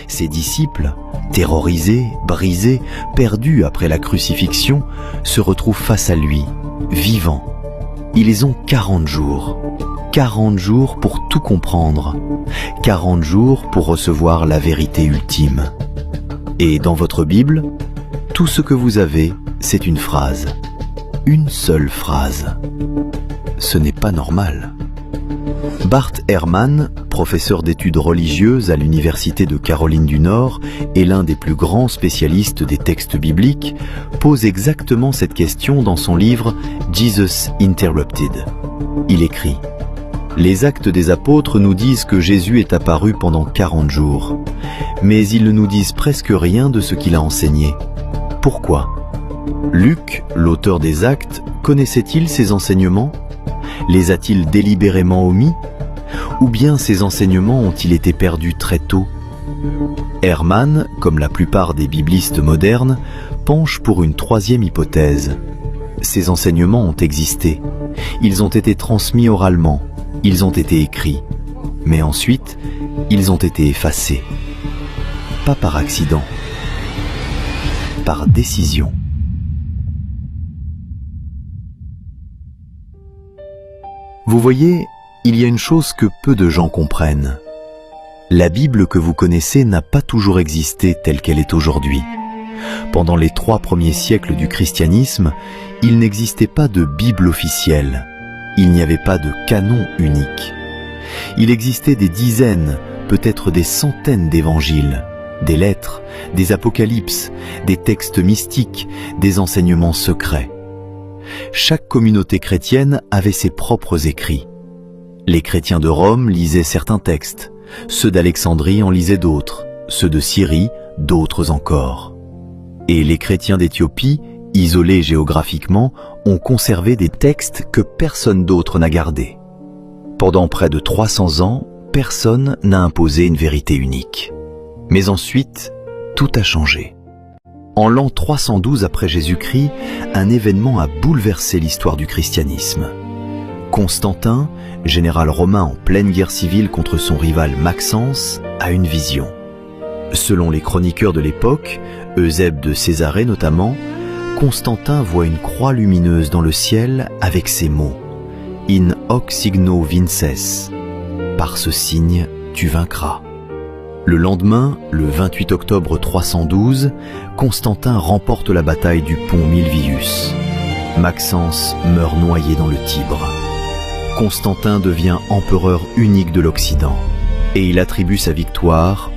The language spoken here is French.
Ses disciples, terrorisés, brisés, perdus après la crucifixion, se retrouvent face à lui, vivants. Ils ont 40 jours. 40 jours pour tout comprendre. 40 jours pour recevoir la vérité ultime. Et dans votre Bible, tout ce que vous avez, c'est une phrase. Une seule phrase. Ce n'est pas normal. Bart Ehrman, professeur d'études religieuses à l'Université de Caroline du Nord et l'un des plus grands spécialistes des textes bibliques, pose exactement cette question dans son livre « Jesus Interrupted ». Il écrit « Les actes des apôtres nous disent que Jésus est apparu pendant 40 jours, mais ils ne nous disent presque rien de ce qu'il a enseigné. Pourquoi ? Luc, l'auteur des actes, connaissait-il ces enseignements ? Les a-t-il délibérément omis ? Ou bien ces enseignements ont-ils été perdus très tôt ? Ehrman, comme la plupart des biblistes modernes, penche pour une troisième hypothèse. Ces enseignements ont existé. Ils ont été transmis oralement. Ils ont été écrits. Mais ensuite, ils ont été effacés. Pas par accident. Par décision. Vous voyez, il y a une chose que peu de gens comprennent. La Bible que vous connaissez n'a pas toujours existé telle qu'elle est aujourd'hui. Pendant les 3 premiers siècles du christianisme, il n'existait pas de Bible officielle. Il n'y avait pas de canon unique. Il existait des dizaines, peut-être des centaines d'évangiles, des lettres, des apocalypses, des textes mystiques, des enseignements secrets. Chaque communauté chrétienne avait ses propres écrits. Les chrétiens de Rome lisaient certains textes, ceux d'Alexandrie en lisaient d'autres, ceux de Syrie, d'autres encore. Et les chrétiens d'Éthiopie, isolés géographiquement, ont conservé des textes que personne d'autre n'a gardés. Pendant près de 300 ans, personne n'a imposé une vérité unique. Mais ensuite, tout a changé. En l'an 312 après Jésus-Christ, un événement a bouleversé l'histoire du christianisme. Constantin, général romain en pleine guerre civile contre son rival Maxence, a une vision. Selon les chroniqueurs de l'époque, Eusèbe de Césarée notamment, Constantin voit une croix lumineuse dans le ciel avec ces mots « In hoc signo vinces » « Par ce signe, tu vaincras ». Le lendemain, le 28 octobre 312, Constantin remporte la bataille du pont Milvius. Maxence meurt noyé dans le Tibre. Constantin devient empereur unique de l'Occident et il attribue sa victoire